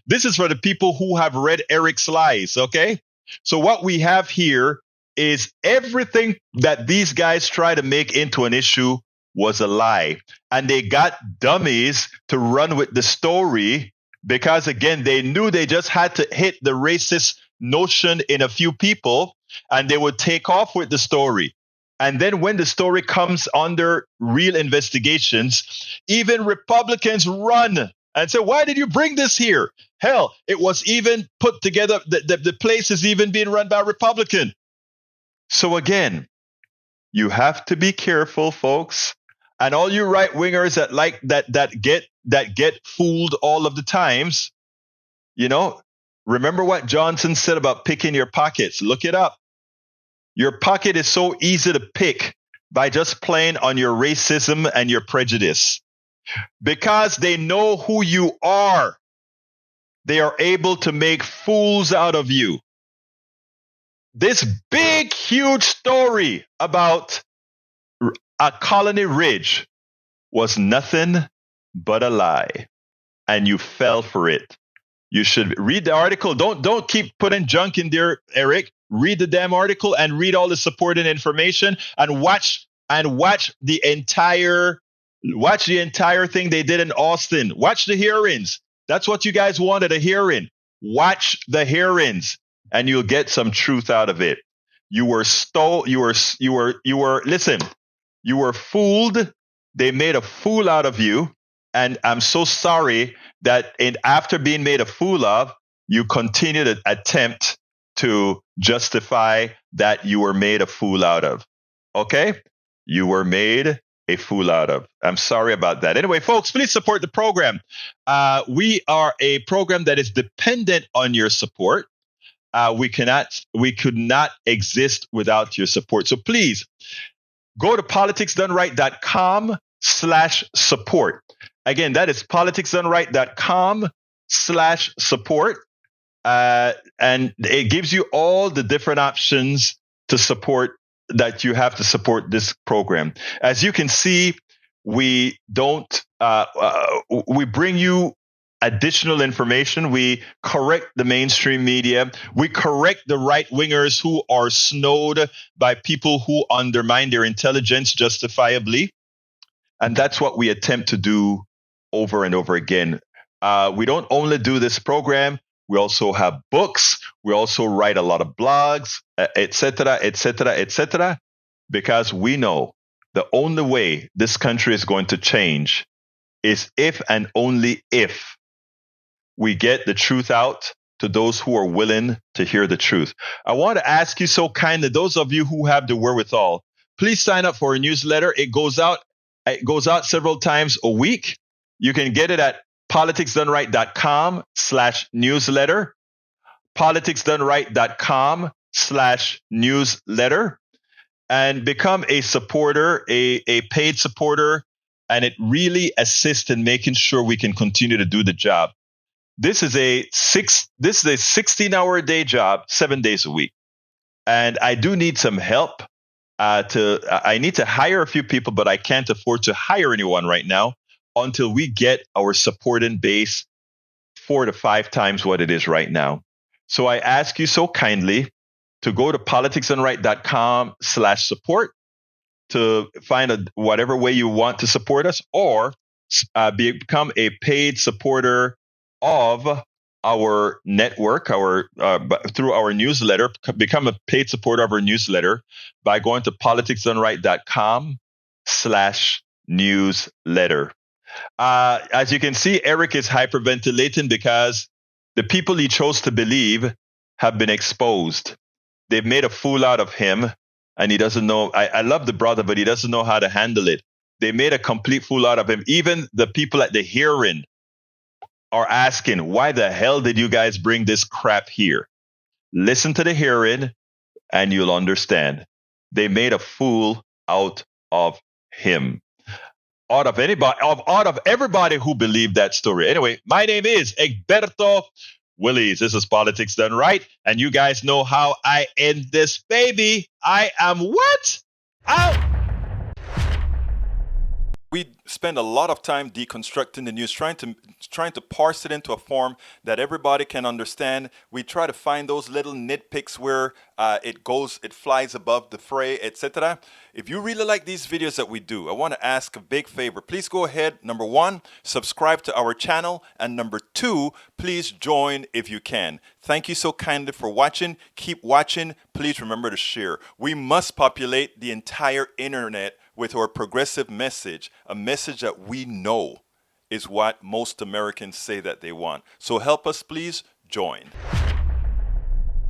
This is for the people who have read Eric's lies, okay? So what we have here is everything that these guys try to make into an issue was a lie. And they got dummies to run with the story because, again, they knew they just had to hit the racist notion in a few people and they would take off with the story. And then when the story comes under real investigations, even Republicans run and say, why did you bring this here? Hell, it was even put together. The place is even being run by a Republican. So again, you have to be careful, folks. And all you right wingers that like that get fooled all of the times, you know, remember what Johnson said about picking your pockets. Look it up. Your pocket is so easy to pick by just playing on your racism and your prejudice. Because they know who you are, they are able to make fools out of you. This big, huge story about a Colony Ridge was nothing but a lie, and you fell for it. You should read the article. Don't keep putting junk in there, Eric. Read the damn article and read all the supporting information and watch the entire thing they did in Austin. Watch the hearings. That's what you guys wanted, a hearing. Watch the hearings and you'll get some truth out of it. You were fooled. They made a fool out of you. And I'm so sorry that after being made a fool of, you continue to attempt to justify that you were made a fool out of. Okay? You were made a fool out of. I'm sorry about that. Anyway, folks, please support the program. We are a program that is dependent on your support. We could not exist without your support. So please go to politicsdoneright.com/support. Again, that is politicsdoneright.com/support. And it gives you all the different options to support that you have to support this program. As you can see, we bring you additional information. We correct the mainstream media. We correct the right wingers who are snowed by people who undermine their intelligence justifiably. And that's what we attempt to do over and over again. We don't only do this program. We also have books. We also write a lot of blogs, etc., because we know the only way this country is going to change is if and only if we get the truth out to those who are willing to hear the truth. I want to ask you so kindly, those of you who have the wherewithal, please sign up for a newsletter. It goes out several times a week. You can get it at politicsdoneright.com/newsletter, politicsdoneright.com/newsletter, and become a supporter, a paid supporter, and it really assists in making sure we can continue to do the job. This is a 16-hour a day job, 7 days a week, and I do need some help. I need to hire a few people, but I can't afford to hire anyone right now until we get our supporting base 4 to 5 times what it is right now. So I ask you so kindly to go to politicsdoneright.com/support to find whatever way you want to support us, or become a paid supporter of our network, through our newsletter. Become a paid supporter of our newsletter by going to politicsdoneright.com/newsletter. As you can see, Eric is hyperventilating because the people he chose to believe have been exposed. They've made a fool out of him, and he doesn't know. I love the brother, but he doesn't know how to handle it. They made a complete fool out of him. Even the people at the hearing are asking, why the hell did you guys bring this crap here? Listen to the hearing and you'll understand. They made a fool out of him. Out of everybody who believed that story. Anyway, my name is Egberto Willies. This is Politics Done Right. And you guys know how I end this baby. I am what? Out. We spend a lot of time deconstructing the news, trying to parse it into a form that everybody can understand. We try to find those little nitpicks where it flies above the fray, etc. If you really like these videos that we do, I want to ask a big favor. Please go ahead. Number one, subscribe to our channel. And number two, please join if you can. Thank you so kindly for watching. Keep watching. Please remember to share. We must populate the entire internet with our progressive message, a message that we know is what most Americans say that they want. So help us, please join.